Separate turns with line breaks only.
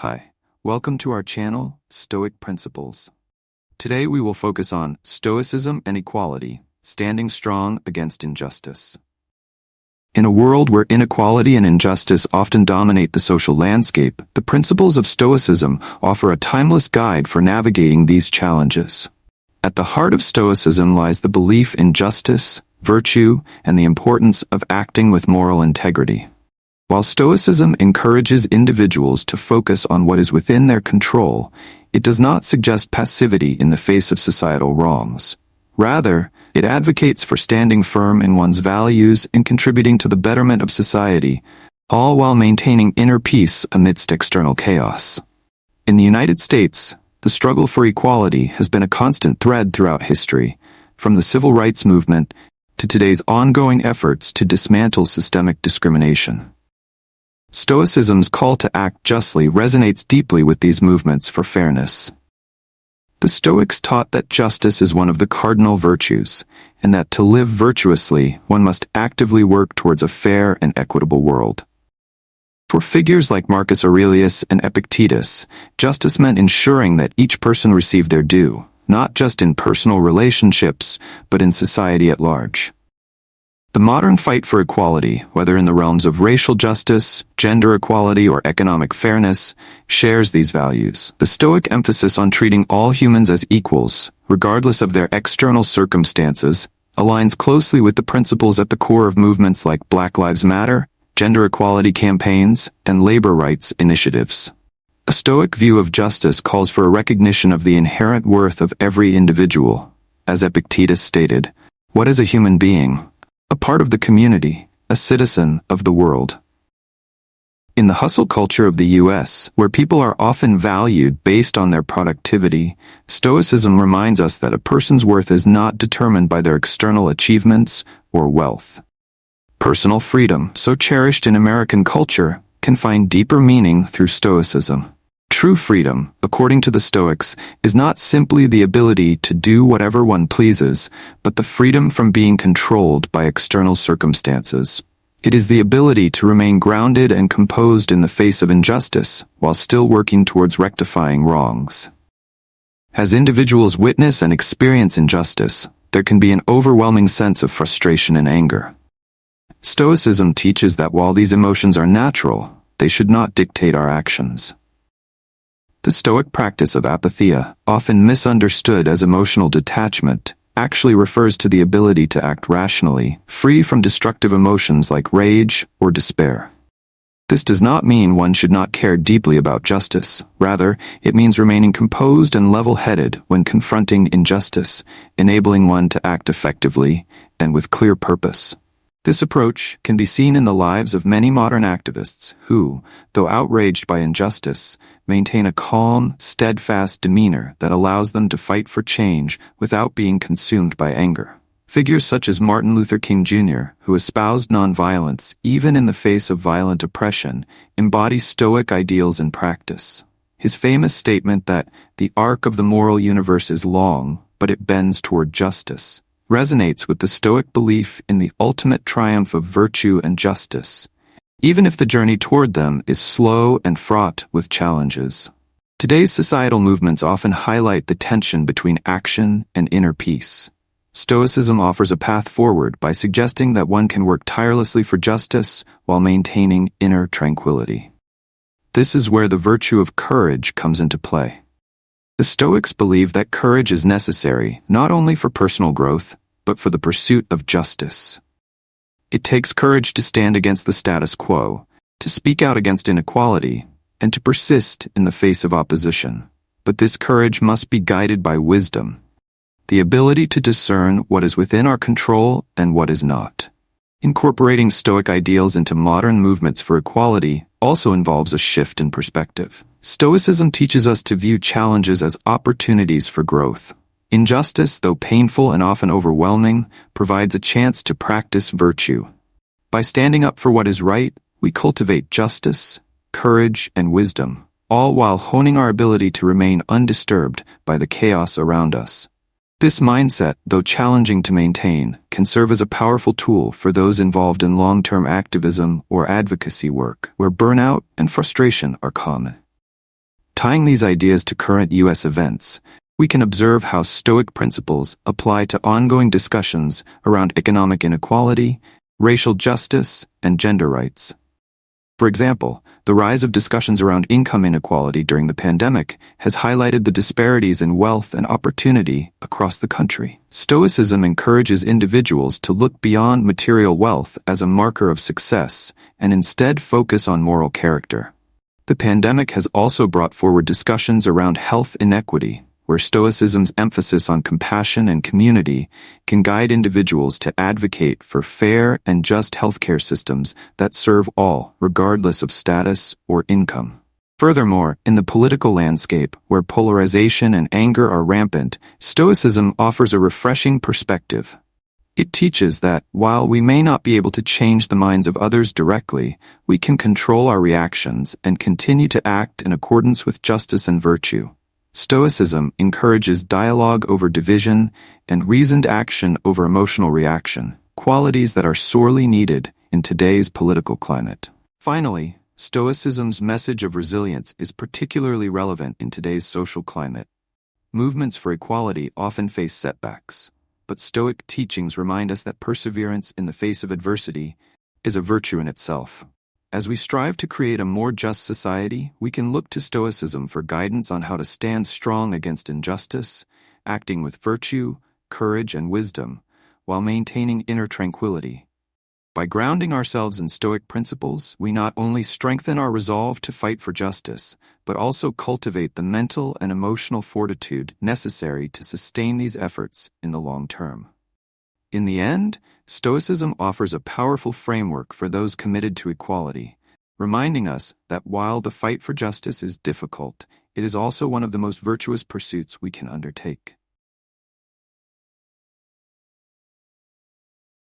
Hi, welcome to our channel, Stoic Principles. Today we will focus on Stoicism and equality, standing strong against injustice. In a world where inequality and injustice often dominate the social landscape, the principles of Stoicism offer a timeless guide for navigating these challenges. At the heart of Stoicism lies the belief in justice, virtue, and the importance of acting with moral integrity. While Stoicism encourages individuals to focus on what is within their control, it does not suggest passivity in the face of societal wrongs. Rather, it advocates for standing firm in one's values and contributing to the betterment of society, all while maintaining inner peace amidst external chaos. In the United States, the struggle for equality has been a constant thread throughout history, from the civil rights movement to today's ongoing efforts to dismantle systemic discrimination. Stoicism's call to act justly resonates deeply with these movements for fairness. The Stoics taught that justice is one of the cardinal virtues, and that to live virtuously, one must actively work towards a fair and equitable world. For figures like Marcus Aurelius and Epictetus, justice meant ensuring that each person received their due, not just in personal relationships, but in society at large. The modern fight for equality, whether in the realms of racial justice, gender equality, or economic fairness, shares these values. The Stoic emphasis on treating all humans as equals, regardless of their external circumstances, aligns closely with the principles at the core of movements like Black Lives Matter, gender equality campaigns, and labor rights initiatives. A Stoic view of justice calls for a recognition of the inherent worth of every individual. As Epictetus stated, "What is a human being? A part of the community, a citizen of the world." In the hustle culture of the US, where people are often valued based on their productivity, Stoicism reminds us that a person's worth is not determined by their external achievements or wealth. Personal freedom, so cherished in American culture, can find deeper meaning through Stoicism. True freedom, according to the Stoics, is not simply the ability to do whatever one pleases, but the freedom from being controlled by external circumstances. It is the ability to remain grounded and composed in the face of injustice, while still working towards rectifying wrongs. As individuals witness and experience injustice, there can be an overwhelming sense of frustration and anger. Stoicism teaches that while these emotions are natural, they should not dictate our actions. The Stoic practice of apatheia, often misunderstood as emotional detachment, actually refers to the ability to act rationally, free from destructive emotions like rage or despair. This does not mean one should not care deeply about justice. Rather, it means remaining composed and level-headed when confronting injustice, enabling one to act effectively and with clear purpose. This approach can be seen in the lives of many modern activists who, though outraged by injustice, maintain a calm, steadfast demeanor that allows them to fight for change without being consumed by anger. Figures such as Martin Luther King Jr., who espoused nonviolence even in the face of violent oppression, embody Stoic ideals in practice. His famous statement that the arc of the moral universe is long, but it bends toward justice, resonates with the Stoic belief in the ultimate triumph of virtue and justice, even if the journey toward them is slow and fraught with challenges. Today's societal movements often highlight the tension between action and inner peace. Stoicism offers a path forward by suggesting that one can work tirelessly for justice while maintaining inner tranquility. This is where the virtue of courage comes into play. The Stoics believe that courage is necessary not only for personal growth, but for the pursuit of justice. It takes courage to stand against the status quo, to speak out against inequality, and to persist in the face of opposition. But this courage must be guided by wisdom, the ability to discern what is within our control and what is not. Incorporating Stoic ideals into modern movements for equality also involves a shift in perspective. Stoicism teaches us to view challenges as opportunities for growth. Injustice, though painful and often overwhelming, provides a chance to practice virtue. By standing up for what is right, we cultivate justice, courage, and wisdom, all while honing our ability to remain undisturbed by the chaos around us. This mindset, though challenging to maintain, can serve as a powerful tool for those involved in long-term activism or advocacy work, where burnout and frustration are common. Tying these ideas to current U.S. events, we can observe how Stoic principles apply to ongoing discussions around economic inequality, racial justice, and gender rights. For example, the rise of discussions around income inequality during the pandemic has highlighted the disparities in wealth and opportunity across the country. Stoicism encourages individuals to look beyond material wealth as a marker of success and instead focus on moral character. The pandemic has also brought forward discussions around health inequity, where Stoicism's emphasis on compassion and community can guide individuals to advocate for fair and just healthcare systems that serve all, regardless of status or income. Furthermore, in the political landscape, where polarization and anger are rampant, Stoicism offers a refreshing perspective. It teaches that, while we may not be able to change the minds of others directly, we can control our reactions and continue to act in accordance with justice and virtue. Stoicism encourages dialogue over division and reasoned action over emotional reaction, qualities that are sorely needed in today's political climate. Finally, Stoicism's message of resilience is particularly relevant in today's social climate. Movements for equality often face setbacks, but Stoic teachings remind us that perseverance in the face of adversity is a virtue in itself. As we strive to create a more just society, we can look to Stoicism for guidance on how to stand strong against injustice, acting with virtue, courage, and wisdom, while maintaining inner tranquility. By grounding ourselves in Stoic principles, we not only strengthen our resolve to fight for justice, but also cultivate the mental and emotional fortitude necessary to sustain these efforts in the long term. In the end, Stoicism offers a powerful framework for those committed to equality, reminding us that while the fight for justice is difficult, it is also one of the most virtuous pursuits we can undertake.